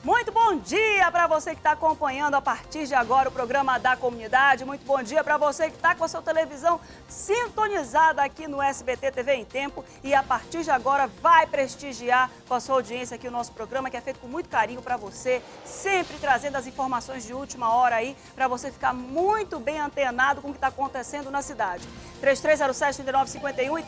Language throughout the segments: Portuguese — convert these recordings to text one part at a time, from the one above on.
Muito bom dia para você que está acompanhando a partir de agora o programa da comunidade. Muito bom dia para você que está com a sua televisão sintonizada aqui no SBT TV em Tempo. E a partir de agora vai prestigiar com a sua audiência aqui o nosso programa, que é feito com muito carinho para você, sempre trazendo as informações de última hora aí, para você ficar muito bem antenado com o que está acontecendo na cidade. 3307-3951 e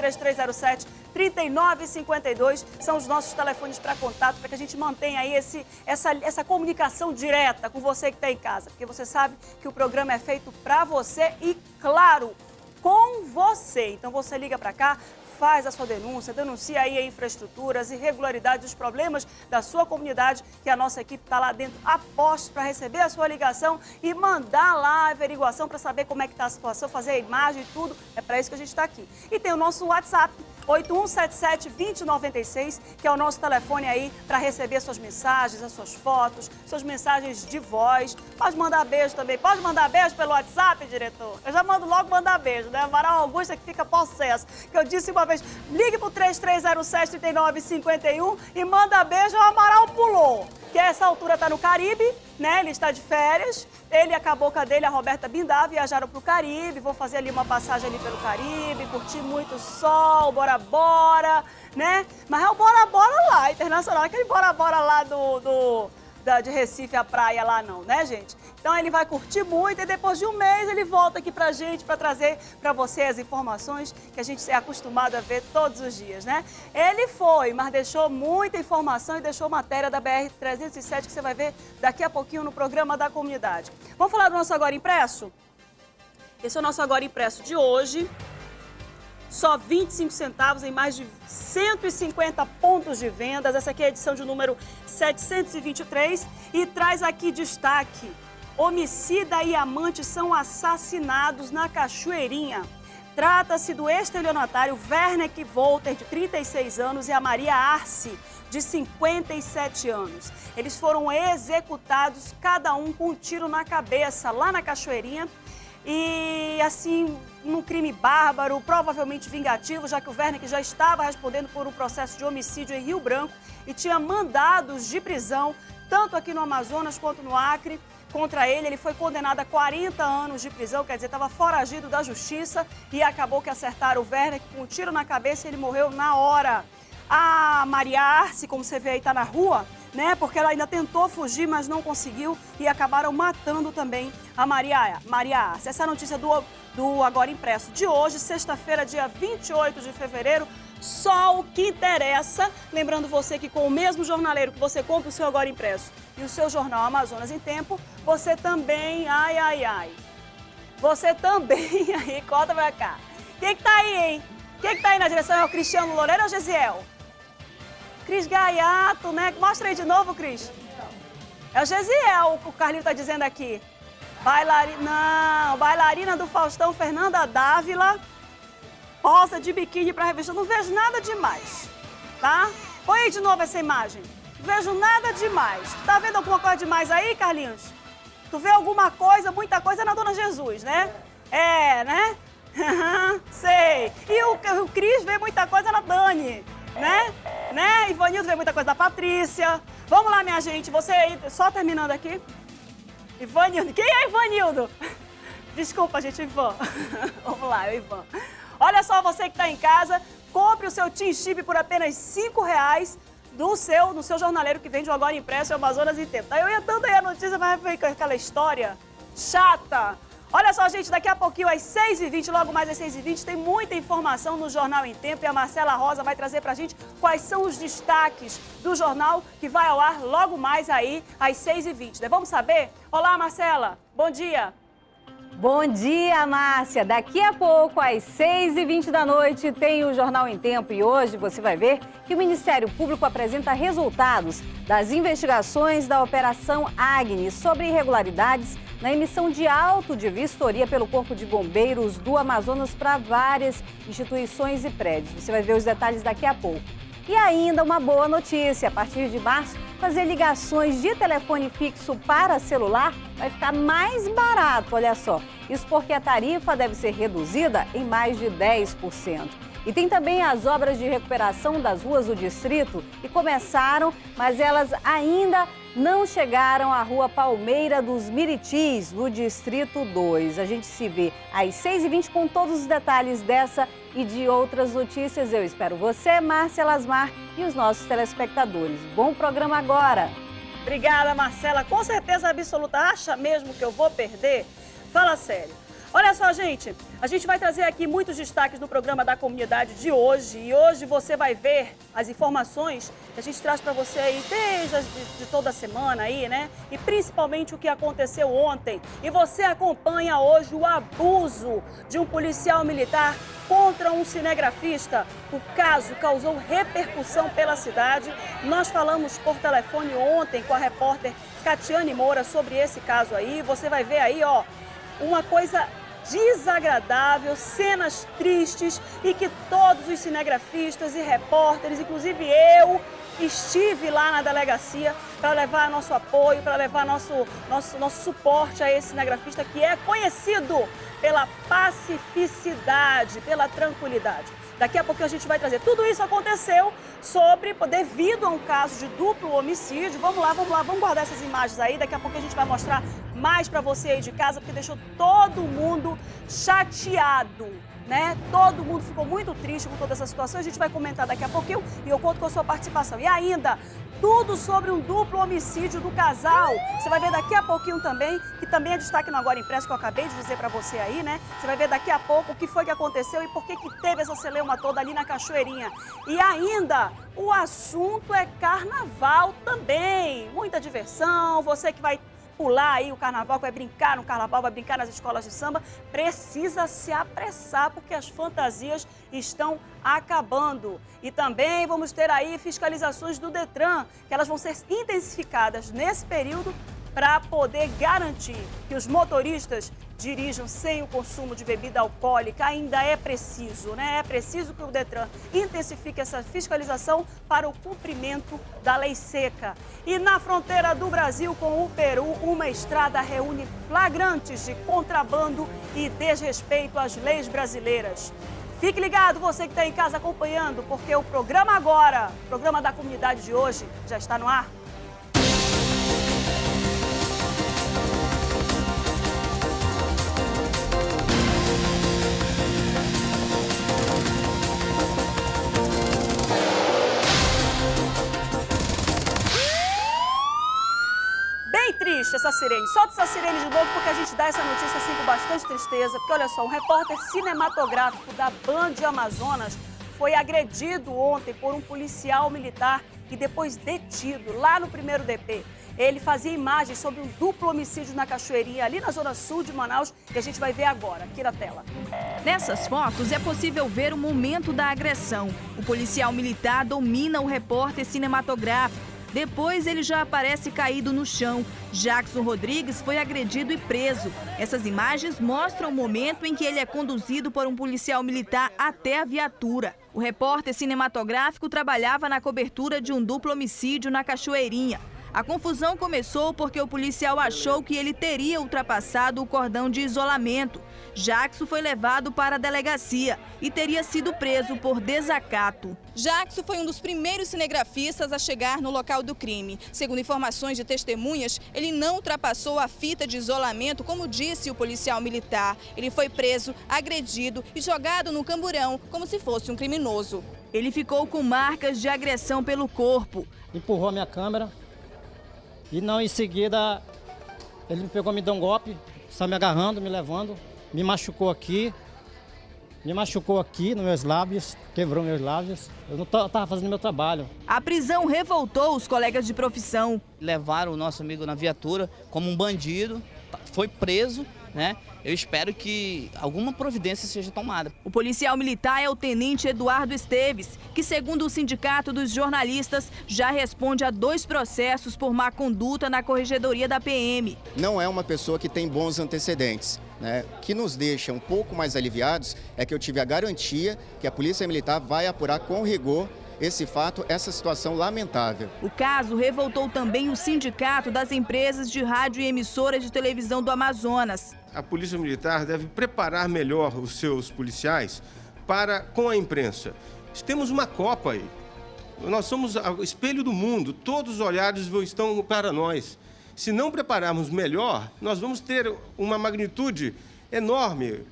3307-3952 são os nossos telefones para contato, para que a gente mantenha aí essa comunicação direta com você que está em casa. Porque você sabe que o programa é feito para você e, claro, com você. Então você liga para cá, faz a sua denúncia, denuncia aí a infraestrutura, as irregularidades, os problemas da sua comunidade, que a nossa equipe está lá dentro a postos para receber a sua ligação e mandar lá a averiguação para saber como é que está a situação, fazer a imagem e tudo. É para isso que a gente está aqui. E tem o nosso WhatsApp, 8177-2096, que é o nosso telefone aí para receber suas mensagens, as suas fotos, suas mensagens de voz. Pode mandar beijo também. Pode mandar beijo pelo WhatsApp, diretor? Eu já mando logo mandar beijo, né? Amaral Augusta que fica possesso. Que eu disse uma vez, ligue pro 3307-3951 e manda beijo, o Amaral pulou. Que a essa altura tá no Caribe, né? Ele está de férias. Ele e a cabocla dele, a Roberta Bindá, viajaram para o Caribe, vão fazer ali uma passagem ali pelo Caribe, curtir muito sol, bora, bora, né? Mas é o bora, bora lá, internacional, aquele bora, bora lá de Recife, a praia lá não, né, gente? Então ele vai curtir muito e depois de um mês ele volta aqui pra gente para trazer para você as informações que a gente é acostumado a ver todos os dias, né? Ele foi, mas deixou muita informação e deixou matéria da BR-307 que você vai ver daqui a pouquinho no programa da comunidade. Vamos falar do nosso Agora Impresso? Esse é o nosso Agora Impresso de hoje. Só 25 centavos em mais de 150 pontos de vendas. Essa aqui é a edição de número 723 e traz aqui destaque. Homicida e amante são assassinados na Cachoeirinha. Trata-se do estelionatário Werneck Volter, de 36 anos, e a Maria Arce, de 57 anos. Eles foram executados, cada um com um tiro na cabeça, lá na Cachoeirinha. E assim, num crime bárbaro, provavelmente vingativo, já que o Werneck já estava respondendo por um processo de homicídio em Rio Branco e tinha mandados de prisão, tanto aqui no Amazonas quanto no Acre, contra ele. Ele foi condenado a 40 anos de prisão, quer dizer, estava foragido da justiça e acabou que acertaram o Werneck com um tiro na cabeça e ele morreu na hora. A Maria Arce, como você vê aí, está na rua, né? Porque ela ainda tentou fugir, mas não conseguiu e acabaram matando também a Maria Arce. Essa é a notícia do Agora Impresso de hoje, sexta-feira, dia 28 de fevereiro. Só o que interessa. Lembrando você que com o mesmo jornaleiro que você compra o seu Agora Impresso e o seu jornal Amazonas em Tempo, você também, você também, aí, conta pra cá. Quem que tá aí, hein? Quem que tá aí na direção? É o Cristiano Loureiro ou o Gesiel? Cris Gaiato, né? Mostra aí de novo, Cris. É o Gesiel, o Carlinho tá dizendo aqui. Bailarina do Faustão, Fernanda Dávila. Posa de biquíni pra revista. Não vejo nada demais, tá? Põe aí de novo essa imagem. Não vejo nada demais. Tá vendo alguma coisa demais aí, Carlinhos? Tu vê alguma coisa, muita coisa na Dona Jesus, né? É, né? Sei. E o Cris vê muita coisa na Dani. Né? Ivanildo vê muita coisa da Patrícia. Vamos lá, minha gente. Você aí, só terminando aqui. Ivanildo. Quem é Ivanildo? Desculpa, gente, Ivan. Vamos lá, é o Ivan. Olha só, você que está em casa, compre o seu Team Chip por apenas R$5 no seu jornaleiro que vende o Agora Impresso e o Amazonas em Tempo. Eu ia tanto aí a notícia, mas foi com aquela história chata. Olha só, gente, daqui a pouquinho, às 6h20, logo mais às 6h20, tem muita informação no Jornal em Tempo e a Marcela Rosa vai trazer pra gente quais são os destaques do jornal que vai ao ar logo mais aí às 6h20, né? Vamos saber? Olá, Marcela, bom dia. Bom dia, Márcia. Daqui a pouco, às 6h20 da noite, tem o Jornal em Tempo e hoje você vai ver que o Ministério Público apresenta resultados das investigações da Operação Agnes sobre irregularidades na emissão de auto de vistoria pelo Corpo de Bombeiros do Amazonas para várias instituições e prédios. Você vai ver os detalhes daqui a pouco. E ainda uma boa notícia, a partir de março, fazer ligações de telefone fixo para celular vai ficar mais barato, olha só. Isso porque a tarifa deve ser reduzida em mais de 10%. E tem também as obras de recuperação das ruas do distrito, que começaram, mas elas ainda não chegaram à Rua Palmeira dos Miritis, no Distrito 2. A gente se vê às 6h20 com todos os detalhes dessa e de outras notícias. Eu espero você, Márcia Lasmar, e os nossos telespectadores. Bom programa agora! Obrigada, Marcela. Com certeza absoluta. Acha mesmo que eu vou perder? Fala sério. Olha só, gente, a gente vai trazer aqui muitos destaques no programa da comunidade de hoje. E hoje você vai ver as informações que a gente traz para você aí desde de toda a semana aí, né? E principalmente o que aconteceu ontem. E você acompanha hoje o abuso de um policial militar contra um cinegrafista. O caso causou repercussão pela cidade. Nós falamos por telefone ontem com a repórter Catiane Moura sobre esse caso aí. Você vai ver aí, ó, uma coisa desagradável, cenas tristes e que todos os cinegrafistas e repórteres, inclusive eu, estive lá na delegacia para levar nosso apoio, para levar nosso suporte a esse cinegrafista que é conhecido pela pacificidade, pela tranquilidade. Daqui a pouco a gente vai trazer. Tudo isso aconteceu devido a um caso de duplo homicídio. Vamos lá, vamos guardar essas imagens aí. Daqui a pouco a gente vai mostrar mais para você aí de casa, porque deixou todo mundo chateado, né? Todo mundo ficou muito triste com toda essa situação. A gente vai comentar daqui a pouquinho e eu conto com a sua participação. E ainda, tudo sobre um duplo homicídio do casal. Você vai ver daqui a pouquinho também, que também é destaque no Agora Impresso, que eu acabei de dizer para você aí, né? Você vai ver daqui a pouco o que foi que aconteceu e por que teve essa celeuma toda ali na Cachoeirinha. E ainda, o assunto é carnaval também. Muita diversão, você que vai pular aí o carnaval, que vai brincar no carnaval, vai brincar nas escolas de samba, precisa se apressar porque as fantasias estão acabando. E também vamos ter aí fiscalizações do Detran, que elas vão ser intensificadas nesse período para poder garantir que os motoristas dirijam sem o consumo de bebida alcoólica. Ainda é preciso, né? É preciso que o Detran intensifique essa fiscalização para o cumprimento da lei seca. E na fronteira do Brasil com o Peru, uma estrada reúne flagrantes de contrabando e desrespeito às leis brasileiras. Fique ligado, você que está em casa acompanhando, porque o programa agora, o programa da comunidade de hoje, já está no ar. Triste essa sirene. Solta essa sirene de novo porque a gente dá essa notícia assim com bastante tristeza. Porque olha só, um repórter cinematográfico da Band Amazonas foi agredido ontem por um policial militar e depois detido lá no 1º DP. Ele fazia imagens sobre um duplo homicídio na Cachoeirinha, ali na zona sul de Manaus, e a gente vai ver agora, aqui na tela. Nessas fotos é possível ver o momento da agressão. O policial militar domina o repórter cinematográfico. Depois ele já aparece caído no chão. Jackson Rodrigues foi agredido e preso. Essas imagens mostram o momento em que ele é conduzido por um policial militar até a viatura. O repórter cinematográfico trabalhava na cobertura de um duplo homicídio na Cachoeirinha. A confusão começou porque o policial achou que ele teria ultrapassado o cordão de isolamento. Jackson foi levado para a delegacia e teria sido preso por desacato. Jackson foi um dos primeiros cinegrafistas a chegar no local do crime. Segundo informações de testemunhas, ele não ultrapassou a fita de isolamento, como disse o policial militar. Ele foi preso, agredido e jogado no camburão, como se fosse um criminoso. Ele ficou com marcas de agressão pelo corpo. Empurrou a minha câmera e não, em seguida ele me pegou, me deu um golpe, está me agarrando, me levando, me machucou aqui nos meus lábios, quebrou meus lábios. Eu não estava fazendo meu trabalho. A prisão revoltou os colegas de profissão. Levaram o nosso amigo na viatura como um bandido, foi preso, né? Eu espero que alguma providência seja tomada. O policial militar é o tenente Eduardo Esteves, que, segundo o Sindicato dos Jornalistas, já responde a 2 processos por má conduta na corregedoria da PM. Não é uma pessoa que tem bons antecedentes, né? O que nos deixa um pouco mais aliviados é que eu tive a garantia que a Polícia Militar vai apurar com rigor esse fato, essa situação lamentável. O caso revoltou também o Sindicato das Empresas de Rádio e Emissoras de Televisão do Amazonas. A Polícia Militar deve preparar melhor os seus policiais com a imprensa. Temos uma Copa aí. Nós somos o espelho do mundo, todos os olhares estão para nós. Se não prepararmos melhor, nós vamos ter uma magnitude enorme,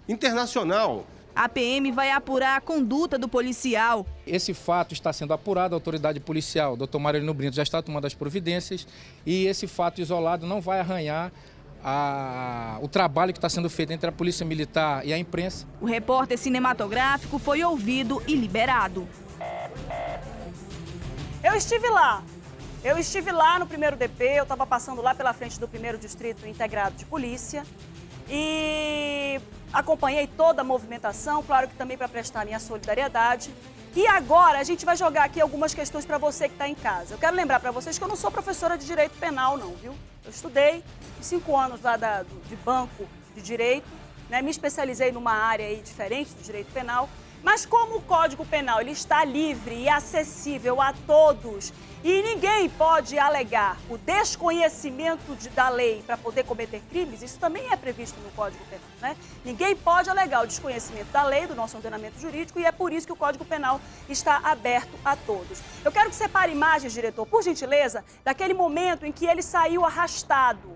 internacional. A PM vai apurar a conduta do policial. Esse fato está sendo apurado, a autoridade policial, o Dr. Marilino Brito, já está tomando as providências e esse fato isolado não vai arranhar o trabalho que está sendo feito entre a Polícia Militar e a imprensa. O repórter cinematográfico foi ouvido e liberado. Eu estive lá no primeiro DP, eu estava passando lá pela frente do 1º Distrito Integrado de Polícia e acompanhei toda a movimentação, claro que também para prestar minha solidariedade. E agora a gente vai jogar aqui algumas questões para você que está em casa. Eu quero lembrar para vocês que eu não sou professora de Direito Penal não, viu? Eu estudei 5 anos lá de banco de Direito, né? Me especializei numa área aí diferente do Direito Penal. Mas como o Código Penal ele está livre e acessível a todos e ninguém pode alegar o desconhecimento da lei para poder cometer crimes, isso também é previsto no Código Penal, né? Ninguém pode alegar o desconhecimento da lei, do nosso ordenamento jurídico, e é por isso que o Código Penal está aberto a todos. Eu quero que separe imagens, diretor, por gentileza, daquele momento em que ele saiu arrastado.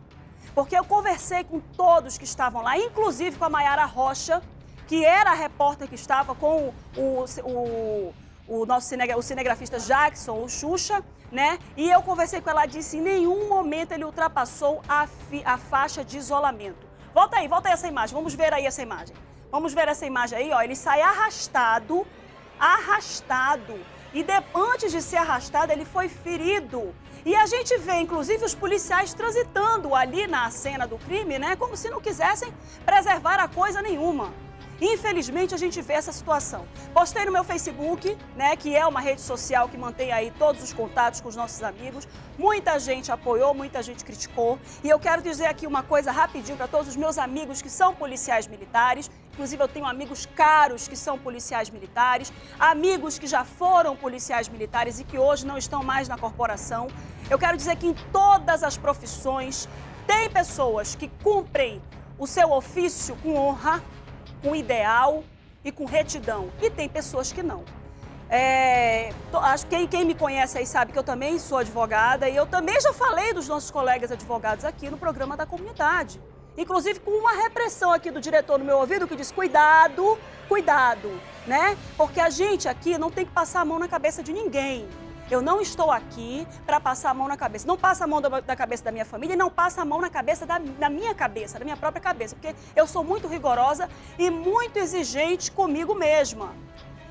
Porque eu conversei com todos que estavam lá, inclusive com a Mayara Rocha, que era a repórter que estava com o nosso cinegrafista Jackson, o Xuxa, né? E eu conversei com ela, disse em nenhum momento ele ultrapassou a faixa de isolamento. Volta aí essa imagem, vamos ver aí essa imagem. Vamos ver essa imagem aí, ó, ele sai arrastado, e antes de ser arrastado ele foi ferido. E a gente vê, inclusive, os policiais transitando ali na cena do crime, né? Como se não quisessem preservar a coisa nenhuma. Infelizmente, a gente vê essa situação. Postei no meu Facebook, né, que é uma rede social que mantém aí todos os contatos com os nossos amigos. Muita gente apoiou, muita gente criticou. E eu quero dizer aqui uma coisa rapidinho para todos os meus amigos que são policiais militares. Inclusive, eu tenho amigos caros que são policiais militares, amigos que já foram policiais militares e que hoje não estão mais na corporação. Eu quero dizer que em todas as profissões tem pessoas que cumprem o seu ofício com honra, com ideal e com retidão. E tem pessoas que não. Quem me conhece aí sabe que eu também sou advogada e eu também já falei dos nossos colegas advogados aqui no programa da comunidade. Inclusive com uma repressão aqui do diretor no meu ouvido que diz cuidado, né? Porque a gente aqui não tem que passar a mão na cabeça de ninguém. Eu não estou aqui para passar a mão na cabeça. Não passa a mão da cabeça da minha família e não passa a mão na cabeça da minha cabeça, da minha própria cabeça. Porque eu sou muito rigorosa e muito exigente comigo mesma.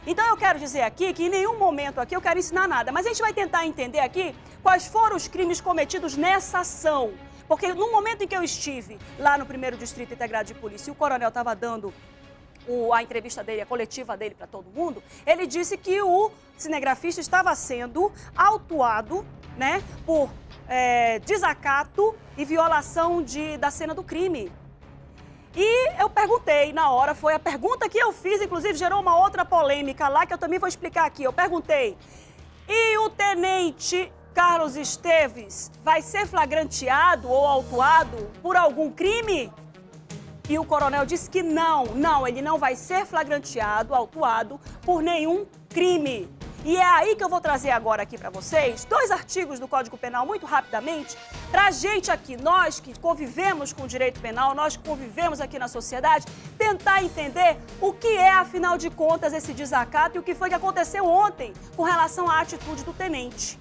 Então eu quero dizer aqui que em nenhum momento aqui eu quero ensinar nada. Mas a gente vai tentar entender aqui quais foram os crimes cometidos nessa ação. Porque no momento em que eu estive lá no 1º Distrito Integrado de Polícia e o coronel estava dando a entrevista dele, a coletiva dele para todo mundo, ele disse que o cinegrafista estava sendo autuado, né, por desacato e violação da cena do crime. E eu perguntei na hora, foi a pergunta que eu fiz, inclusive gerou uma outra polêmica lá, que eu também vou explicar aqui. Eu perguntei, e o tenente Carlos Esteves vai ser flagranteado ou autuado por algum crime? E o coronel disse que não, ele não vai ser flagranteado, autuado por nenhum crime. E é aí que eu vou trazer agora aqui para vocês 2 artigos do Código Penal muito rapidamente, pra gente aqui, nós que convivemos com o direito penal, nós que convivemos aqui na sociedade, tentar entender o que é, afinal de contas, esse desacato e o que foi que aconteceu ontem com relação à atitude do tenente.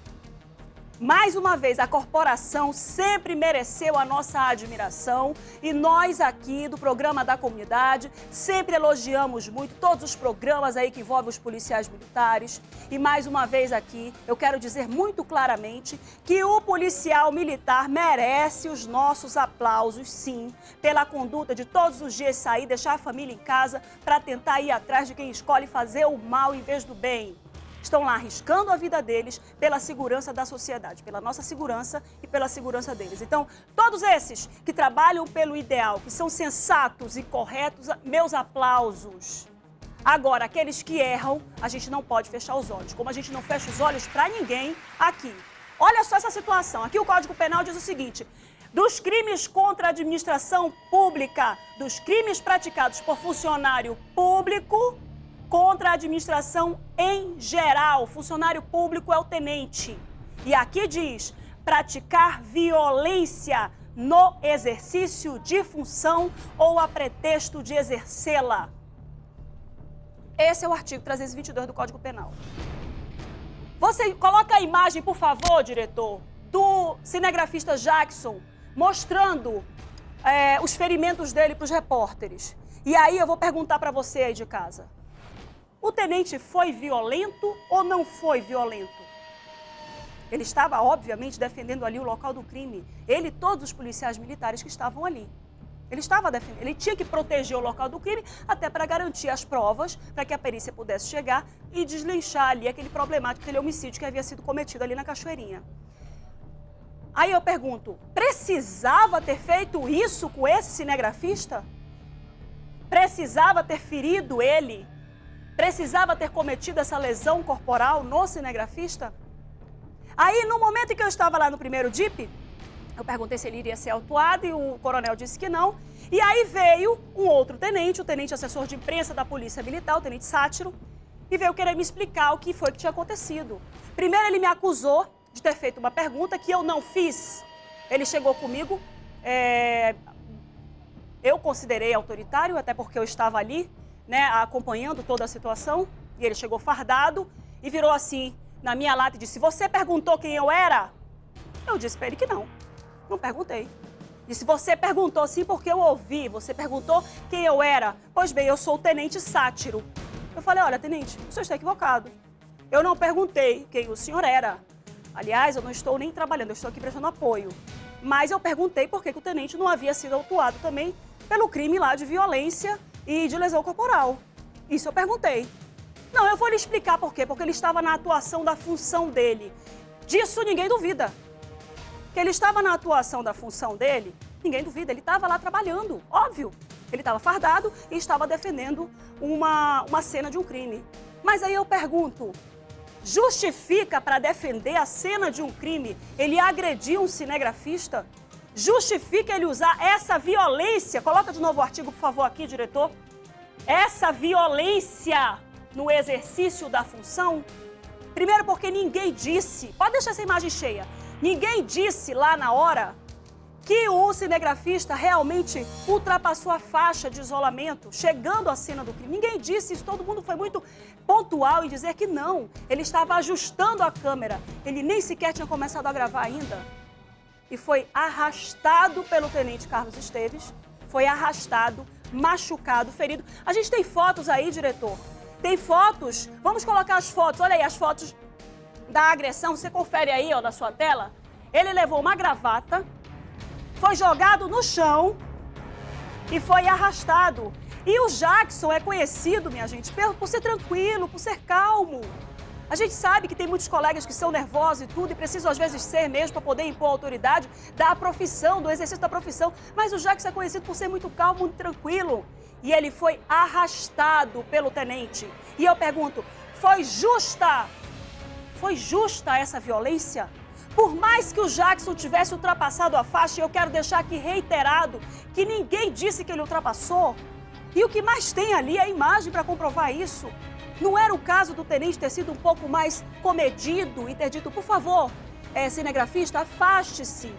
Mais uma vez, a corporação sempre mereceu a nossa admiração e nós aqui do programa da comunidade sempre elogiamos muito todos os programas aí que envolvem os policiais militares. E mais uma vez aqui, eu quero dizer muito claramente que o policial militar merece os nossos aplausos, sim, pela conduta de todos os dias sair, deixar a família em casa para tentar ir atrás de quem escolhe fazer o mal em vez do bem. Estão lá arriscando a vida deles pela segurança da sociedade, pela nossa segurança e pela segurança deles. Então, todos esses que trabalham pelo ideal, que são sensatos e corretos, meus aplausos. Agora, aqueles que erram, a gente não pode fechar os olhos, como a gente não fecha os olhos para ninguém aqui. Olha só essa situação. Aqui o Código Penal diz o seguinte: dos crimes contra a administração pública, dos crimes praticados por funcionário público, contra a administração em geral. Funcionário público é o tenente. E aqui diz, praticar violência no exercício de função ou a pretexto de exercê-la. Esse é o artigo 322 do Código Penal. Você coloca a imagem, por favor, diretor, do cinegrafista Jackson, mostrando os ferimentos dele para os repórteres. E aí eu vou perguntar para você aí de casa. O tenente foi violento ou não foi violento? Ele estava, obviamente, defendendo ali o local do crime. Ele e todos os policiais militares que estavam ali. Ele estava defendendo, ele tinha que proteger o local do crime até para garantir as provas, para que a perícia pudesse chegar e deslinchar ali aquele problemático, aquele homicídio que havia sido cometido ali na Cachoeirinha. Aí eu pergunto, precisava ter feito isso com esse cinegrafista? Precisava ter ferido ele? Precisava ter cometido essa lesão corporal no cinegrafista? Aí, no momento em que eu estava lá no primeiro DIP, eu perguntei se ele iria ser autuado e o coronel disse que não. E aí veio um outro tenente, o tenente assessor de imprensa da Polícia Militar, o tenente Sátiro, e veio querer me explicar o que foi que tinha acontecido. Primeiro ele me acusou de ter feito uma pergunta que eu não fiz. Ele chegou comigo, eu considerei autoritário, até porque eu estava ali, né, acompanhando toda a situação, e ele chegou fardado e virou assim na minha lata e disse, você perguntou quem eu era? Eu disse para ele que não. Não perguntei. Disse, você perguntou sim porque eu ouvi. Você perguntou quem eu era. Pois bem, eu sou o tenente Sátiro. Eu falei, olha, tenente, o senhor está equivocado. Eu não perguntei quem o senhor era. Aliás, eu não estou nem trabalhando, eu estou aqui prestando apoio. Mas eu perguntei por que o tenente não havia sido autuado também pelo crime lá de violência e de lesão corporal. Isso eu perguntei. Não, eu vou lhe explicar por quê. Porque ele estava na atuação da função dele. Disso ninguém duvida. Que ele estava na atuação da função dele, ninguém duvida, ele estava lá trabalhando, óbvio. Ele estava fardado e estava defendendo uma cena de um crime. Mas aí eu pergunto, justifica para defender a cena de um crime ele agredir um cinegrafista? Justifica ele usar essa violência? Coloca de novo o artigo, por favor, aqui, diretor. Essa violência no exercício da função? Primeiro porque ninguém disse, pode deixar essa imagem cheia, ninguém disse lá na hora que o cinegrafista realmente ultrapassou a faixa de isolamento, chegando à cena do crime. Ninguém disse isso, todo mundo foi muito pontual em dizer que não. Ele estava ajustando a câmera, ele nem sequer tinha começado a gravar ainda. E foi arrastado pelo tenente Carlos Esteves, foi arrastado, machucado, ferido. A gente tem fotos aí, diretor. Tem fotos, vamos colocar as fotos, olha aí as fotos da agressão, você confere aí, ó, na sua tela. Ele levou uma gravata, foi jogado no chão e foi arrastado. E o Jackson é conhecido, minha gente, por ser tranquilo, por ser calmo. A gente sabe que tem muitos colegas que são nervosos e tudo, e precisam às vezes ser mesmo para poder impor a autoridade da profissão, do exercício da profissão. Mas o Jackson é conhecido por ser muito calmo, muito tranquilo. E ele foi arrastado pelo tenente. E eu pergunto, foi justa essa violência? Por mais que o Jackson tivesse ultrapassado a faixa, eu quero deixar aqui reiterado que ninguém disse que ele ultrapassou. E o que mais tem ali é a imagem para comprovar isso. Não era o caso do tenente ter sido um pouco mais comedido e ter dito, por favor, cinegrafista, afaste-se.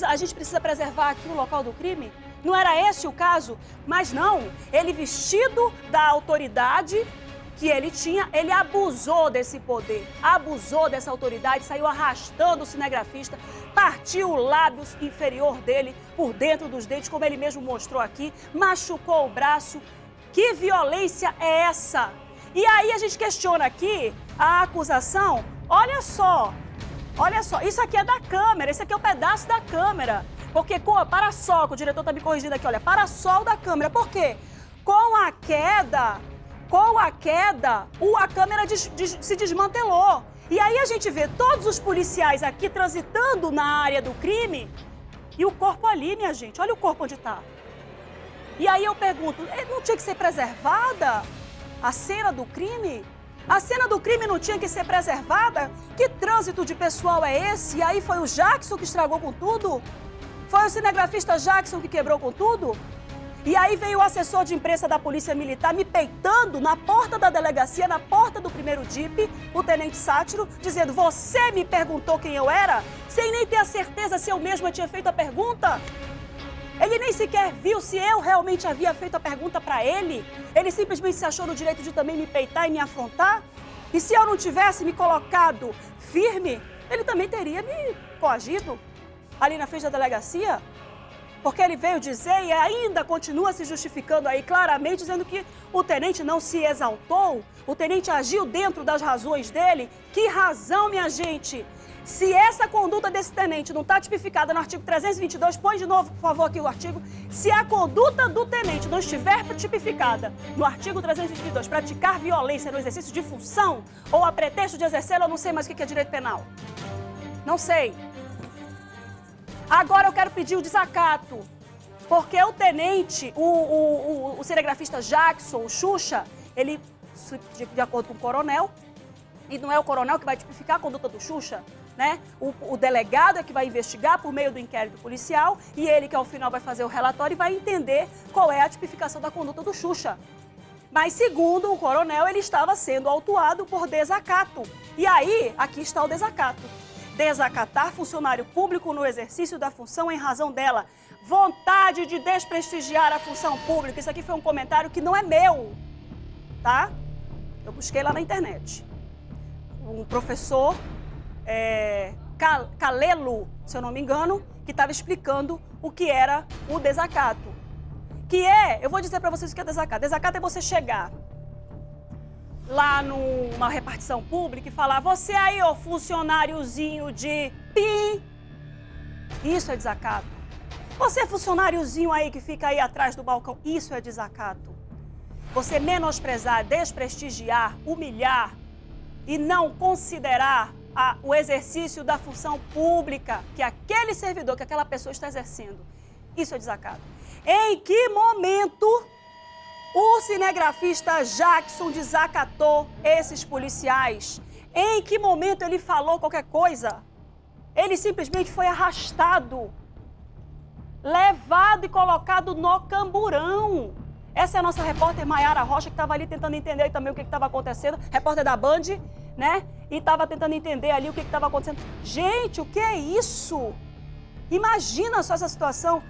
A gente precisa preservar aqui o local do crime? Não era esse o caso? Mas não, ele vestido da autoridade que ele tinha, ele abusou desse poder, abusou dessa autoridade, saiu arrastando o cinegrafista, partiu o lábio inferior dele por dentro dos dentes, como ele mesmo mostrou aqui, machucou o braço. Que violência é essa? E aí a gente questiona aqui a acusação, olha só, isso aqui é da câmera, esse aqui é o pedaço da câmera, porque com o parasol, o diretor está me corrigindo aqui, olha, parasol da câmera, por quê? Com a queda, a câmera se desmantelou. E aí a gente vê todos os policiais aqui transitando na área do crime e o corpo ali, minha gente, olha o corpo onde está. E aí eu pergunto, não tinha que ser preservada a cena do crime? A cena do crime não tinha que ser preservada? Que trânsito de pessoal é esse? E aí foi o Jackson que estragou com tudo? Foi o cinegrafista Jackson que quebrou com tudo? E aí veio o assessor de imprensa da Polícia Militar me peitando na porta da delegacia, na porta do primeiro DIP, o tenente Sátiro, dizendo: você me perguntou quem eu era, sem nem ter a certeza se eu mesma tinha feito a pergunta. Ele nem sequer viu se eu realmente havia feito a pergunta para ele. Ele simplesmente se achou no direito de também me peitar e me afrontar. E se eu não tivesse me colocado firme, ele também teria me coagido ali na frente da delegacia. Porque ele veio dizer e ainda continua se justificando aí claramente, dizendo que o tenente não se exaltou, o tenente agiu dentro das razões dele. Que razão, minha gente? Se essa conduta desse tenente não está tipificada no artigo 322, põe de novo, por favor, aqui o artigo. Se a conduta do tenente não estiver tipificada no artigo 322, praticar violência no exercício de função ou a pretexto de exercer, eu não sei mais o que é direito penal. Não sei. Agora eu quero pedir o desacato, porque o tenente, o cinegrafista Jackson, o Xuxa, ele, de acordo com o coronel, e não é o coronel que vai tipificar a conduta do Xuxa, né? O delegado é que vai investigar por meio do inquérito policial e ele que ao final vai fazer o relatório e vai entender qual é a tipificação da conduta do Xuxa. Mas segundo o coronel, ele estava sendo autuado por desacato. E aí, aqui está o desacato. Desacatar funcionário público no exercício da função em razão dela. Vontade de desprestigiar a função pública. Isso aqui foi um comentário que não é meu, tá? Eu busquei lá na internet. Um professor, Calelo, se eu não me engano, que estava explicando o que era o desacato. Eu vou dizer para vocês o que é desacato. Desacato é você chegar lá numa repartição pública e falar: você aí, ó, funcionáriozinho de pi. Isso é desacato. Você funcionáriozinho aí que fica aí atrás do balcão. Isso é desacato. Você menosprezar, desprestigiar, humilhar e não considerar o exercício da função pública que aquele servidor, que aquela pessoa está exercendo. Isso é desacato. Em que momento o cinegrafista Jackson desacatou esses policiais? Em que momento ele falou qualquer coisa? Ele simplesmente foi arrastado, levado e colocado no camburão. Essa é a nossa repórter Maiara Rocha, que estava ali tentando entender também o que estava acontecendo. Repórter da Band, né? E estava tentando entender ali o que estava acontecendo. Gente, o que é isso? Imagina só essa situação.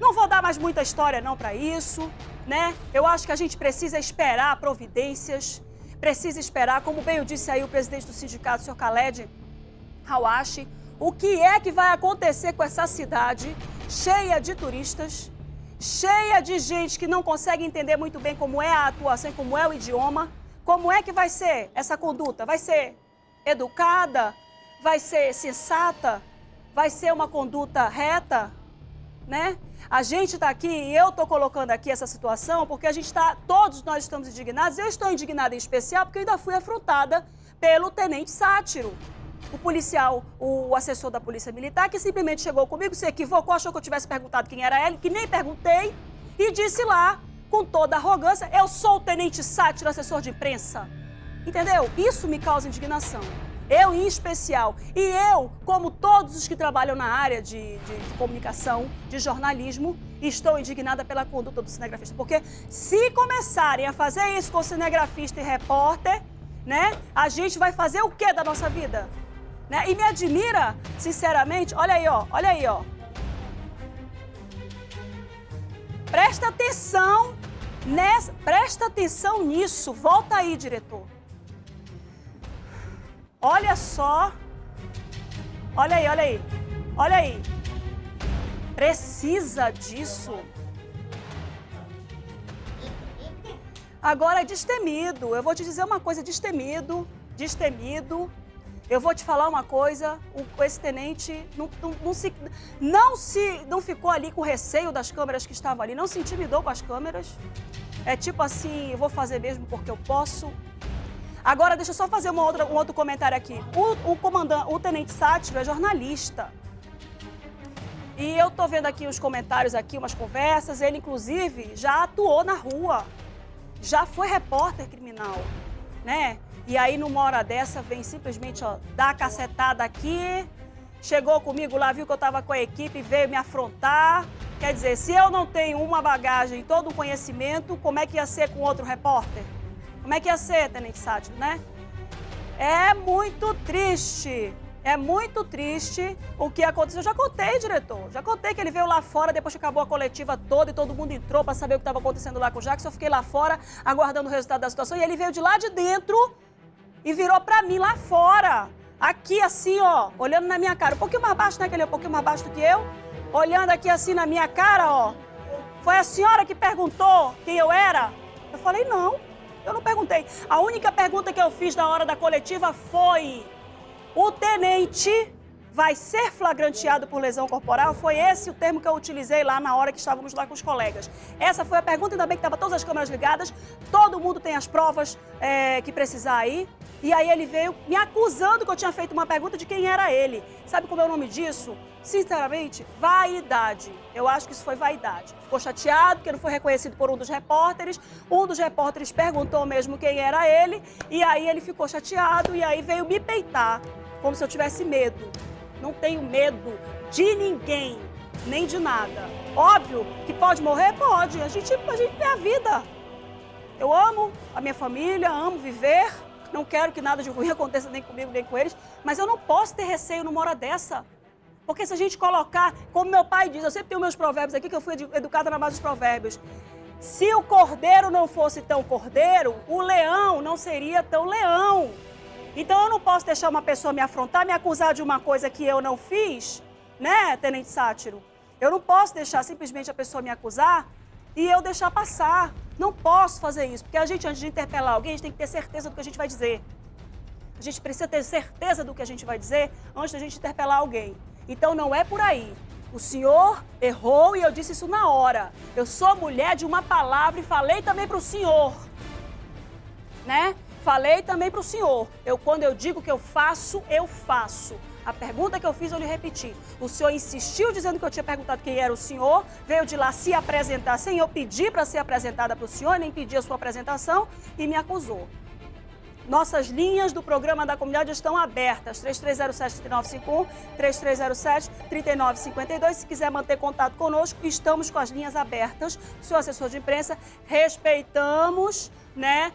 Não vou dar mais muita história não para isso, né? Eu acho que a gente precisa esperar providências, precisa esperar, como bem eu disse aí o presidente do sindicato, o senhor Khaled Hawashi, o que é que vai acontecer com essa cidade cheia de turistas, cheia de gente que não consegue entender muito bem como é a atuação, como é o idioma. Como é que vai ser essa conduta? Vai ser educada? Vai ser sensata? Vai ser uma conduta reta? Né? A gente está aqui e eu estou colocando aqui essa situação porque todos nós estamos indignados. Eu estou indignada em especial porque eu ainda fui afrontada pelo tenente Sátiro, o policial, o assessor da Polícia Militar, que simplesmente chegou comigo, se equivocou, achou que eu tivesse perguntado quem era ele, que nem perguntei, e disse lá, com toda arrogância: eu sou o tenente Sátiro, assessor de imprensa. Entendeu? Isso me causa indignação. Eu, em especial. E eu, como todos os que trabalham na área de comunicação, de jornalismo, estou indignada pela conduta do cinegrafista. Porque se começarem a fazer isso com o cinegrafista e repórter, né, a gente vai fazer o quê da nossa vida? Né? E me admira, sinceramente, olha aí, ó. Presta atenção nisso. Volta aí, diretor. Olha só. Olha aí. Precisa disso. Agora, destemido. Eu vou te dizer uma coisa, destemido. Eu vou te falar uma coisa, esse tenente não ficou ali com receio das câmeras que estavam ali, não se intimidou com as câmeras. É tipo assim, eu vou fazer mesmo porque eu posso. Agora, deixa eu só fazer um outro comentário aqui. O tenente Sátiro é jornalista. E eu tô vendo aqui os comentários aqui, umas conversas. Ele, inclusive, já atuou na rua. Já foi repórter criminal, né? E aí, numa hora dessa, vem simplesmente, ó, dar a cacetada aqui. Chegou comigo lá, viu que eu tava com a equipe, veio me afrontar. Quer dizer, se eu não tenho uma bagagem, todo um conhecimento, como é que ia ser com outro repórter? Como é que ia ser, Tenente Sátiro, né? É muito triste o que aconteceu. Eu já contei, diretor, já contei que ele veio lá fora depois que acabou a coletiva toda e todo mundo entrou para saber o que estava acontecendo lá com o Jackson. Eu fiquei lá fora aguardando o resultado da situação e ele veio de lá de dentro e virou para mim lá fora, aqui assim, ó, olhando na minha cara, um pouquinho mais baixo, né, que ele é um pouquinho mais baixo do que eu, olhando aqui assim na minha cara, ó. Foi a senhora que perguntou quem eu era? Eu falei, não, eu não perguntei. A única pergunta que eu fiz na hora da coletiva foi: o tenente vai ser flagranteado por lesão corporal? Foi esse o termo que eu utilizei lá na hora que estávamos lá com os colegas. Essa foi a pergunta, ainda bem que estavam todas as câmeras ligadas, todo mundo tem as provas que precisar aí. E aí ele veio me acusando que eu tinha feito uma pergunta de quem era ele. Sabe como é o nome disso? Sinceramente, vaidade. Eu acho que isso foi vaidade. Ficou chateado porque não foi reconhecido por um dos repórteres. Um dos repórteres perguntou mesmo quem era ele. E aí ele ficou chateado e aí veio me peitar, como se eu tivesse medo. Não tenho medo de ninguém, nem de nada. Óbvio que pode morrer? Pode. A gente tem a vida. Eu amo a minha família, amo viver. Não quero que nada de ruim aconteça nem comigo, nem com eles. Mas eu não posso ter receio numa hora dessa. Porque se a gente colocar, como meu pai diz, eu sempre tenho meus provérbios aqui, que eu fui educada na base dos provérbios. Se o cordeiro não fosse tão cordeiro, o leão não seria tão leão. Então eu não posso deixar uma pessoa me afrontar, me acusar de uma coisa que eu não fiz, né, Tenente Sátiro? Eu não posso deixar simplesmente a pessoa me acusar e eu deixar passar. Não posso fazer isso, porque a gente, antes de interpelar alguém, a gente tem que ter certeza do que a gente vai dizer. A gente precisa ter certeza do que a gente vai dizer antes da gente interpelar alguém. Então não é por aí. O senhor errou e eu disse isso na hora. Eu sou mulher de uma palavra e falei também para o senhor, né? Falei também para o senhor. Quando eu digo que eu faço, eu faço. A pergunta que eu fiz, eu lhe repeti. O senhor insistiu dizendo que eu tinha perguntado quem era o senhor, veio de lá se apresentar sem eu pedir para ser apresentada para o senhor, nem pedir a sua apresentação e me acusou. Nossas linhas do programa da comunidade estão abertas, 3307-3951, 3307-3952. Se quiser manter contato conosco, estamos com as linhas abertas. O senhor assessor de imprensa, respeitamos, né,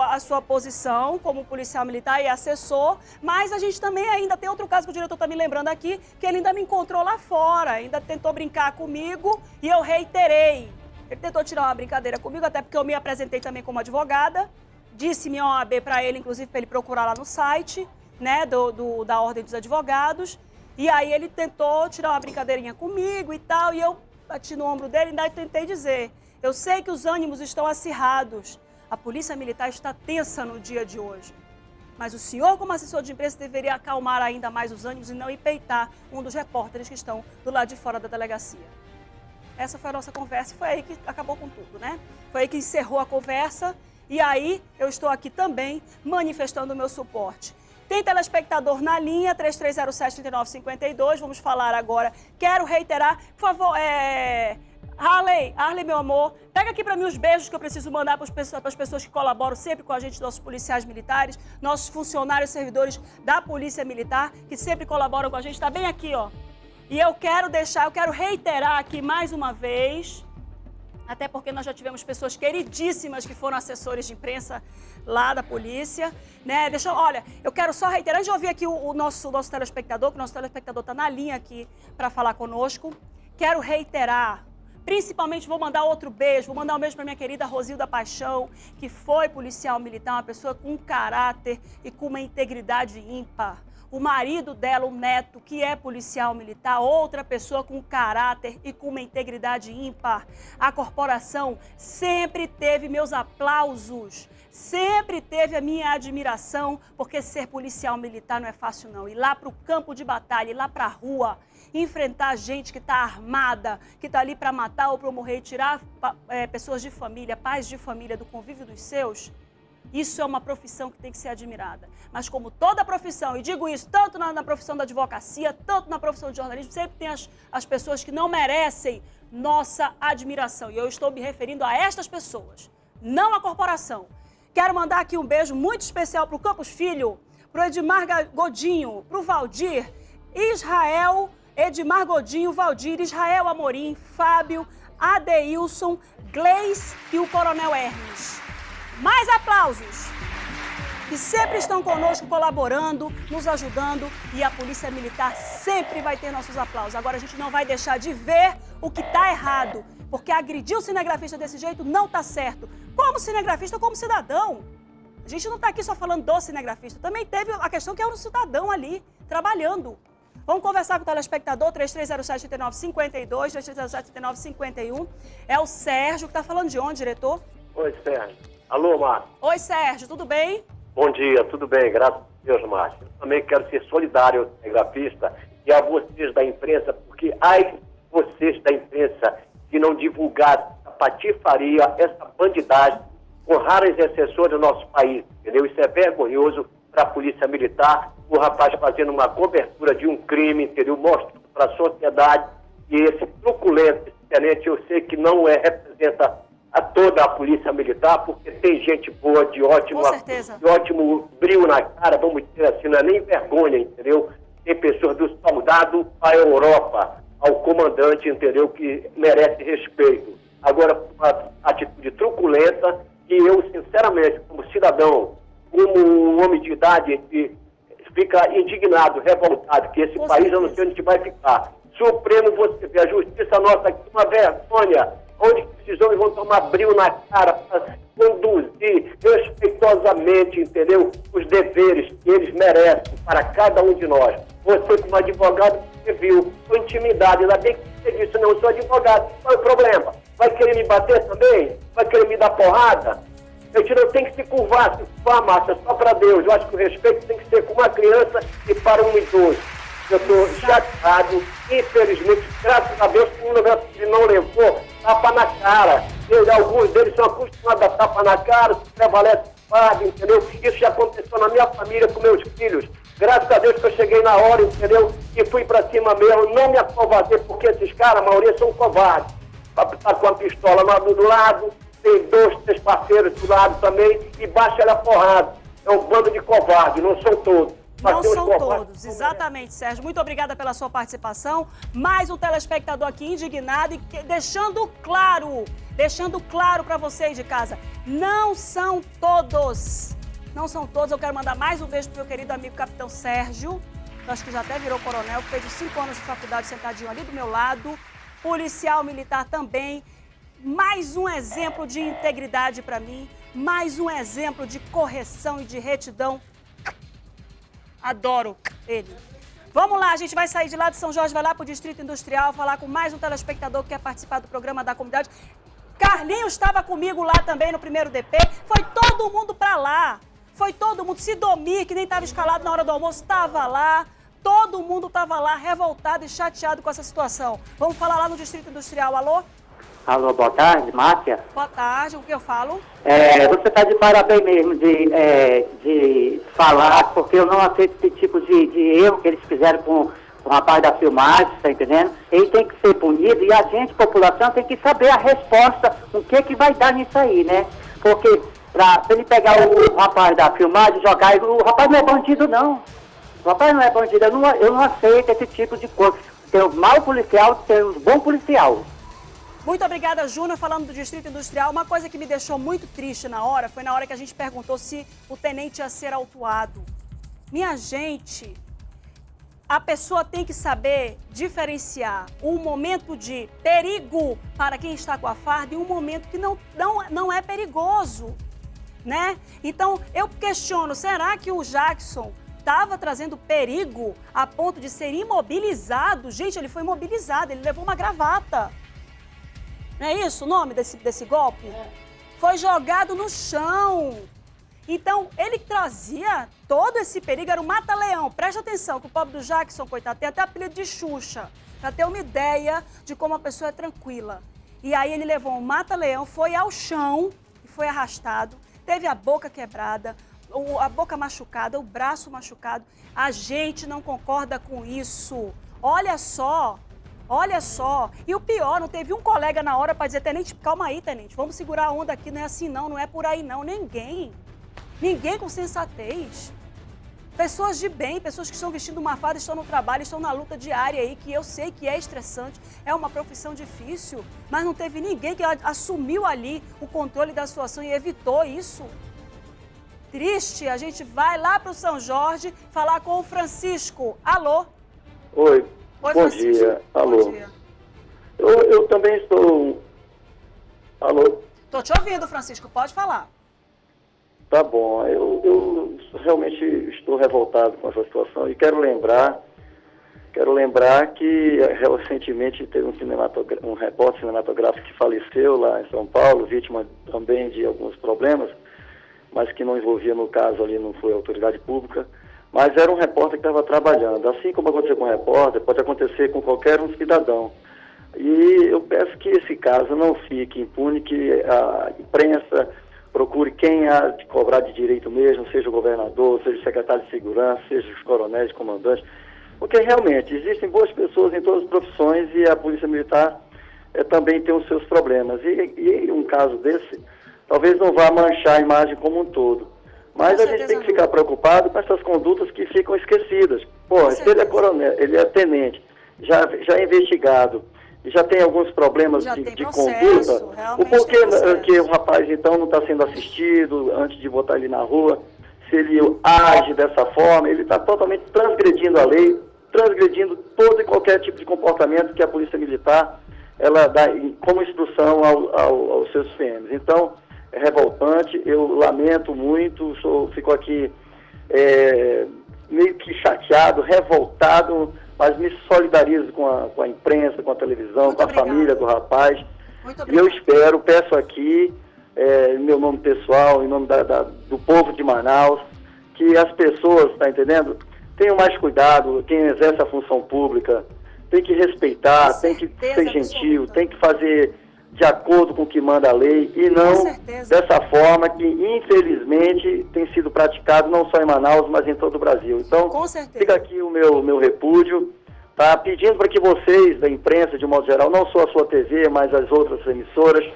a sua posição como policial militar e assessor, mas a gente também ainda tem outro caso que o diretor está me lembrando aqui, que ele ainda me encontrou lá fora, ainda tentou brincar comigo e eu reiterei. Ele tentou tirar uma brincadeira comigo, até porque eu me apresentei também como advogada. Disse minha OAB para ele, inclusive, para ele procurar lá no site, né, da Ordem dos Advogados. E aí ele tentou tirar uma brincadeirinha comigo e tal, e eu bati no ombro dele e ainda tentei dizer: eu sei que os ânimos estão acirrados, a Polícia Militar está tensa no dia de hoje. Mas o senhor, como assessor de imprensa, deveria acalmar ainda mais os ânimos e não ir peitar um dos repórteres que estão do lado de fora da delegacia. Essa foi a nossa conversa e foi aí que acabou com tudo, né? Foi aí que encerrou a conversa. E aí, eu estou aqui também manifestando o meu suporte. Tem telespectador na linha, 3307-3952, vamos falar agora. Quero reiterar, por favor, Harley, meu amor, pega aqui para mim os beijos que eu preciso mandar para as pessoas que colaboram sempre com a gente, nossos policiais militares, nossos funcionários, servidores da Polícia Militar, que sempre colaboram com a gente, está bem aqui, ó. E eu quero reiterar aqui mais uma vez... Até porque nós já tivemos pessoas queridíssimas que foram assessores de imprensa lá da polícia, né? Olha, eu quero só reiterar, antes de ouvir aqui o nosso telespectador, que o nosso telespectador está na linha aqui para falar conosco. Quero reiterar, principalmente vou mandar outro beijo, vou mandar um beijo para minha querida Rosilda Paixão, que foi policial militar, uma pessoa com um caráter e com uma integridade ímpar. O marido dela, o neto, que é policial militar, outra pessoa com caráter e com uma integridade ímpar. A corporação sempre teve meus aplausos, sempre teve a minha admiração, porque ser policial militar não é fácil não. Ir lá para o campo de batalha, ir lá para a rua, enfrentar gente que está armada, que está ali para matar ou para morrer, tirar pessoas de família, pais de família do convívio dos seus. Isso é uma profissão que tem que ser admirada. Mas como toda profissão, e digo isso tanto na profissão da advocacia, tanto na profissão de jornalismo, sempre tem as pessoas que não merecem nossa admiração. E eu estou me referindo a estas pessoas, não a corporação. Quero mandar aqui um beijo muito especial para o Campos Filho, para o Edmar Godinho, para o Valdir, Israel Edmar Godinho, Valdir, Israel Amorim, Fábio, Adeilson, Gleis e o Coronel Hermes. Mais aplausos! Que sempre estão conosco, colaborando, nos ajudando, e a Polícia Militar sempre vai ter nossos aplausos. Agora a gente não vai deixar de ver o que está errado, porque agredir o cinegrafista desse jeito não está certo. Como cinegrafista, como cidadão. A gente não está aqui só falando do cinegrafista, também teve a questão que é um cidadão ali, trabalhando. Vamos conversar com o telespectador, 3307-3952, 3307-3951. É o Sérgio, que está falando de onde, diretor? Oi, Sérgio. Alô, Márcio. Oi, Sérgio, tudo bem? Bom dia, tudo bem, graças a Deus, Márcio. Eu também quero ser solidário ao cinegrafista e a vocês da imprensa, porque ai vocês da imprensa que não divulgaram a patifaria, essa bandidagem, com raras exceções do nosso país, entendeu? Isso é vergonhoso para a Polícia Militar, o rapaz fazendo uma cobertura de um crime, entendeu? Mostrando para a sociedade que esse truculento, esse tenente, eu sei que não representa a toda a Polícia Militar, porque tem gente boa, de ótimo brilho na cara, vamos dizer assim, não é nem vergonha, entendeu? Tem pessoas do soldado à Europa, ao comandante, entendeu? Que merece respeito. Agora, uma atitude truculenta, que eu, sinceramente, como cidadão, como homem de idade, fica indignado, revoltado, que esse país eu não sei onde vai ficar. Supremo, você vê, a justiça nossa aqui, uma vergonha, onde precisam e vão tomar brilho na cara para conduzir respeitosamente, entendeu? Os deveres que eles merecem para cada um de nós. Você, como advogado, você viu, foi intimidado, ainda bem que você disse, não, eu sou advogado, qual é o problema? Vai querer me bater também? Vai querer me dar porrada? A gente não tem que se curvar, Márcia, só para Deus. Eu acho que o respeito tem que ser com uma criança e para um idoso. Eu estou chateado, infelizmente, graças a Deus, que ele não levou tapa na cara. Alguns deles são acostumados a tapa na cara, se prevalece o padre, entendeu? Isso já aconteceu na minha família, com meus filhos. Graças a Deus que eu cheguei na hora, entendeu? E fui para cima mesmo, não me acovardei, porque esses caras, a maioria são covardes. Tá com a pistola do lado, tem 2, 3 parceiros do lado também, e baixa ela porrada. É um bando de covardes, não são todos. Não são todos, exatamente, Sérgio. Muito obrigada pela sua participação. Mais um telespectador aqui indignado e deixando claro para vocês de casa, não são todos. Não são todos. Eu quero mandar mais um beijo pro meu querido amigo Capitão Sérgio, que acho que já até virou coronel, que fez os 5 anos de faculdade sentadinho ali do meu lado. Policial militar também. Mais um exemplo de integridade para mim, mais um exemplo de correção e de retidão. Adoro ele. Vamos lá, a gente vai sair de lá de São Jorge, vai lá para o Distrito Industrial, falar com mais um telespectador que quer participar do programa da comunidade. Carlinhos estava comigo lá também no primeiro DP, foi todo mundo para lá. Foi todo mundo, Sidomir, que nem estava escalado na hora do almoço, estava lá. Todo mundo estava lá, revoltado e chateado com essa situação. Vamos falar lá no Distrito Industrial, alô? Alô, boa tarde, Márcia. Boa tarde, o que eu falo? Você está de parabéns mesmo de falar, porque eu não aceito esse tipo de erro que eles fizeram com o rapaz da filmagem, tá entendendo? Ele tem que ser punido e a gente, população, tem que saber a resposta, o que vai dar nisso aí, né? Porque pra ele pegar o rapaz da filmagem e jogar, o rapaz não é bandido, não. O rapaz não é bandido, eu não aceito esse tipo de coisa. Tem os mau policial, tem os bons policial. Muito obrigada, Júnior, falando do Distrito Industrial. Uma coisa que me deixou muito triste na hora, foi na hora que a gente perguntou se o tenente ia ser autuado. Minha gente, a pessoa tem que saber diferenciar um momento de perigo para quem está com a farda e um momento que não é perigoso, né? Então, eu questiono, será que o Jackson estava trazendo perigo a ponto de ser imobilizado? Gente, ele foi imobilizado, ele levou uma gravata. Não é isso o nome desse golpe? Foi jogado no chão. Então, ele trazia todo esse perigo, era um mata-leão. Preste atenção, que o pobre do Jackson, coitado, tem até apelido de Xuxa, para ter uma ideia de como a pessoa é tranquila. E aí ele levou um mata-leão, foi ao chão, e foi arrastado, teve a boca quebrada, a boca machucada, o braço machucado. A gente não concorda com isso. Olha só. Olha só, e o pior, não teve um colega na hora para dizer, tenente, calma aí, tenente, vamos segurar a onda aqui, não é assim não, não é por aí não, ninguém com sensatez. Pessoas de bem, pessoas que estão vestindo uma farda, estão no trabalho, estão na luta diária aí, que eu sei que é estressante, é uma profissão difícil, mas não teve ninguém que assumiu ali o controle da situação e evitou isso. Triste, a gente vai lá para o São Jorge falar com o Francisco. Alô? Oi, Oi, bom Francisco. dia. Alô. Bom dia. Eu também estou... Alô? Tô te ouvindo, Francisco, pode falar. Tá bom, eu realmente estou revoltado com essa situação e quero lembrar que recentemente teve um repórter cinematográfico que faleceu lá em São Paulo, vítima também de alguns problemas, mas que não envolvia no caso ali, não foi autoridade pública, mas era um repórter que estava trabalhando. Assim como aconteceu com o repórter, pode acontecer com qualquer um cidadão. E eu peço que esse caso não fique impune, que a imprensa procure quem há de cobrar de direito mesmo, seja o governador, seja o secretário de segurança, seja os coronéis, comandantes, porque realmente existem boas pessoas em todas as profissões e a Polícia Militar também tem os seus problemas. E um caso desse, talvez não vá manchar a imagem como um todo. Mas a gente tem que ficar preocupado com essas condutas que ficam esquecidas. Pô, se ele é coronel, ele é tenente, já é investigado, e já tem alguns problemas de conduta, o porquê que o rapaz então não está sendo assistido antes de botar ele na rua? Se ele age dessa forma, ele está totalmente transgredindo a lei, transgredindo todo e qualquer tipo de comportamento que a Polícia Militar ela dá como instrução aos seus PMs. Então, é revoltante, eu lamento muito, fico aqui meio que chateado, revoltado, mas me solidarizo com a imprensa, com a televisão, muito com a família do rapaz. E eu peço aqui, em meu nome pessoal, em nome do povo de Manaus, que as pessoas, tá entendendo? Tenham mais cuidado, quem exerce a função pública, tem que respeitar, tem que ser gentil, tem que fazer de acordo com o que manda a lei e não dessa forma que, infelizmente, tem sido praticado não só em Manaus, mas em todo o Brasil. Então, fica aqui o meu repúdio, tá? Pedindo para que vocês, da imprensa, de um modo geral, não só a sua TV, mas as outras emissoras,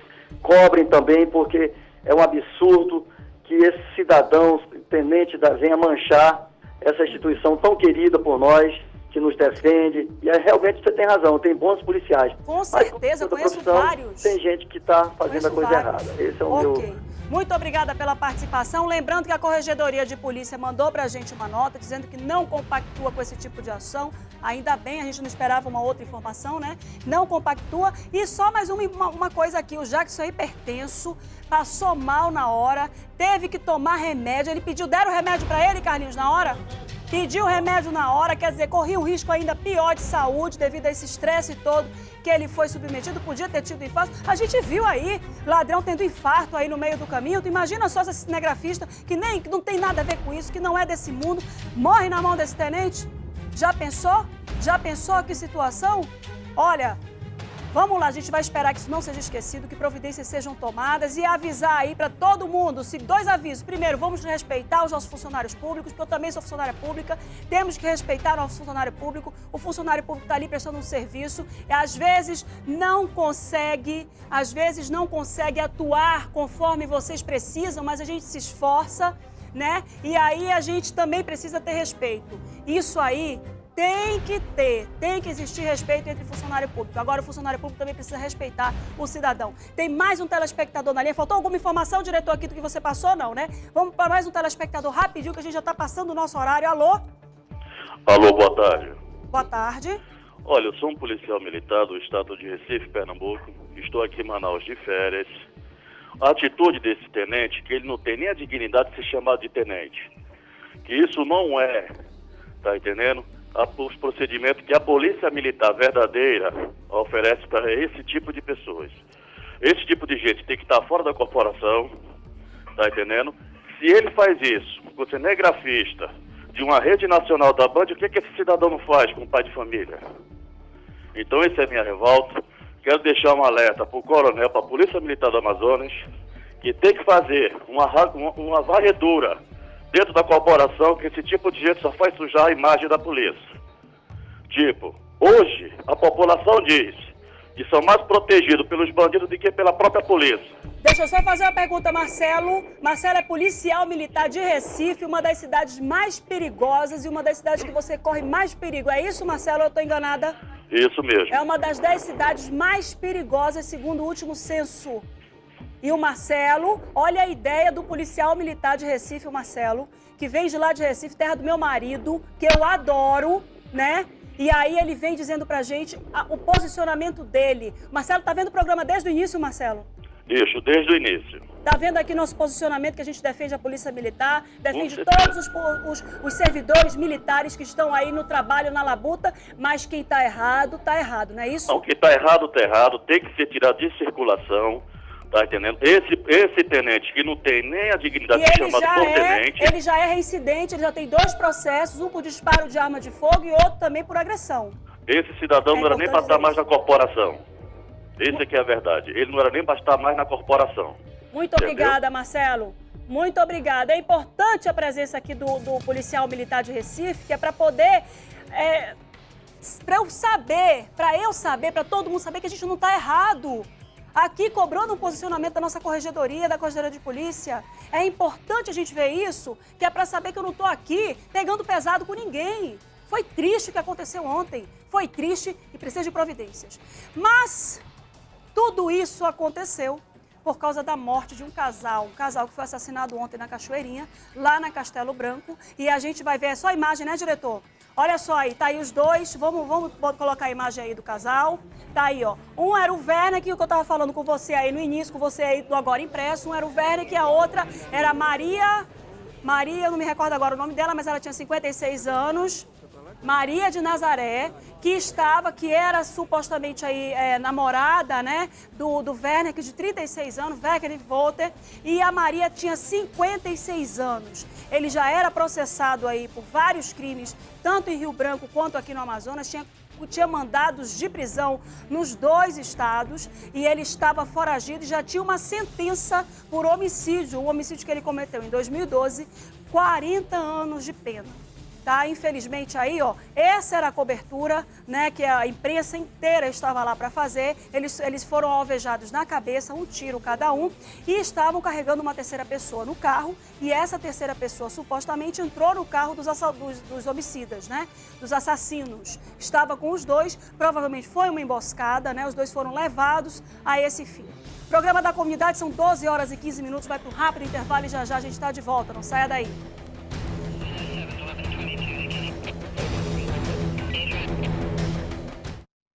cobrem também, porque é um absurdo que esses cidadãos, tenentes, venha manchar essa instituição tão querida por nós, que nos defende, e realmente você tem razão, tem bons policiais. Com certeza, eu conheço vários. Tem gente que está fazendo a coisa errada. Esse é o meu... Muito obrigada pela participação. Lembrando que a Corregedoria de Polícia mandou para a gente uma nota dizendo que não compactua com esse tipo de ação. Ainda bem, a gente não esperava uma outra informação, né? Não compactua. E só mais uma coisa aqui, o Jackson é hipertenso, passou mal na hora, teve que tomar remédio. Ele pediu, deram remédio para ele, Carlinhos, na hora? Pediu remédio na hora, quer dizer, corria um risco ainda pior de saúde devido a esse estresse todo que ele foi submetido, podia ter tido infarto. A gente viu aí ladrão tendo infarto aí no meio do caminho. Tu imagina só esse cinegrafista que não tem nada a ver com isso, que não é desse mundo, morre na mão desse tenente? Já pensou? Já pensou que situação? Olha, vamos lá, a gente vai esperar que isso não seja esquecido, que providências sejam tomadas e avisar aí para todo mundo, dois avisos. Primeiro, vamos respeitar os nossos funcionários públicos, porque eu também sou funcionária pública, temos que respeitar o nosso funcionário público. O funcionário público está ali prestando um serviço e às vezes não consegue atuar conforme vocês precisam, mas a gente se esforça, né? E aí a gente também precisa ter respeito. Isso aí tem que existir respeito entre funcionário público. Agora, o funcionário público também precisa respeitar o cidadão. Tem mais um telespectador na linha. Faltou alguma informação, diretor, aqui do que você passou? Não, né? Vamos para mais um telespectador rapidinho, que a gente já está passando o nosso horário. Alô? Alô, boa tarde. Boa tarde. Olha, eu sou um policial militar do estado de Recife, Pernambuco. Estou aqui em Manaus de férias. A atitude desse tenente, que ele não tem nem a dignidade de ser chamado de tenente. Que isso não é, tá entendendo? Os procedimentos que a Polícia Militar verdadeira oferece para esse tipo de pessoas. Esse tipo de gente tem que estar fora da corporação, tá entendendo? Se ele faz isso, com cinegrafista de uma rede nacional da Band, o que esse cidadão não faz com o pai de família? Então, essa é a minha revolta. Quero deixar um alerta para o coronel, para a Polícia Militar do Amazonas, que tem que fazer uma varredura dentro da corporação, que esse tipo de gente só faz sujar a imagem da polícia. Tipo, hoje a população diz que são mais protegidos pelos bandidos do que pela própria polícia. Deixa eu só fazer uma pergunta, Marcelo. Marcelo é policial militar de Recife, uma das cidades mais perigosas e uma das cidades que você corre mais perigo. É isso, Marcelo, ou eu estou enganada? Isso mesmo. É uma das 10 cidades mais perigosas, segundo o último censo. E o Marcelo, olha a ideia do policial militar de Recife, o Marcelo, que vem de lá de Recife, terra do meu marido, que eu adoro, né? E aí ele vem dizendo pra gente o posicionamento dele. Marcelo, tá vendo o programa desde o início, Marcelo? Isso, desde o início. Tá vendo aqui nosso posicionamento, que a gente defende a Polícia Militar, defende todos os servidores militares que estão aí no trabalho, na labuta, mas quem tá errado, não é isso? Não, quem tá errado, tem que ser tirado de circulação, tá entendendo? Esse tenente que não tem nem a dignidade de ser chamado por tenente... Ele já é reincidente, ele já tem 2 processos, um por disparo de arma de fogo e outro também por agressão. Esse cidadão não era nem para estar mais na corporação. Essa que é a verdade. Ele não era nem para estar mais na corporação. Muito obrigada, Marcelo. Muito obrigada. É importante a presença aqui do policial militar de Recife, que é para poder... para eu saber, para todo mundo saber que a gente não está errado. Aqui, cobrando um posicionamento da nossa corregedoria, da Corregedoria de Polícia. É importante a gente ver isso, que é para saber que eu não estou aqui pegando pesado com ninguém. Foi triste o que aconteceu ontem. Foi triste e precisa de providências. Mas tudo isso aconteceu por causa da morte de um casal que foi assassinado ontem na Cachoeirinha, lá na Castelo Branco. E a gente vai ver, é só a imagem, né, diretor? Olha só aí, tá aí os dois, vamos colocar a imagem aí do casal. Tá aí, ó. Um era o Werner, que eu tava falando com você aí no início, com você aí do Agora Impresso. Um era o Werner, que a outra era a Maria, eu não me recordo agora o nome dela, mas ela tinha 56 anos. Maria de Nazaré, que era supostamente aí namorada, né, do Werner, que de 36 anos, Werner Volter, e a Maria tinha 56 anos. Ele já era processado aí por vários crimes, tanto em Rio Branco quanto aqui no Amazonas, tinha mandados de prisão nos 2 estados e ele estava foragido e já tinha uma sentença por homicídio, o homicídio que ele cometeu em 2012, 40 anos de pena. Tá? Infelizmente aí, ó, essa era a cobertura, né, que a imprensa inteira estava lá para fazer. Eles foram alvejados na cabeça, um tiro cada um, e estavam carregando uma terceira pessoa no carro, e essa terceira pessoa supostamente entrou no carro dos homicidas, né, dos assassinos. Estava com os dois, provavelmente foi uma emboscada, né, os dois foram levados a esse fim. Programa da Comunidade, são 12 horas e 15 minutos, vai para um rápido intervalo e já a gente está de volta, não saia daí.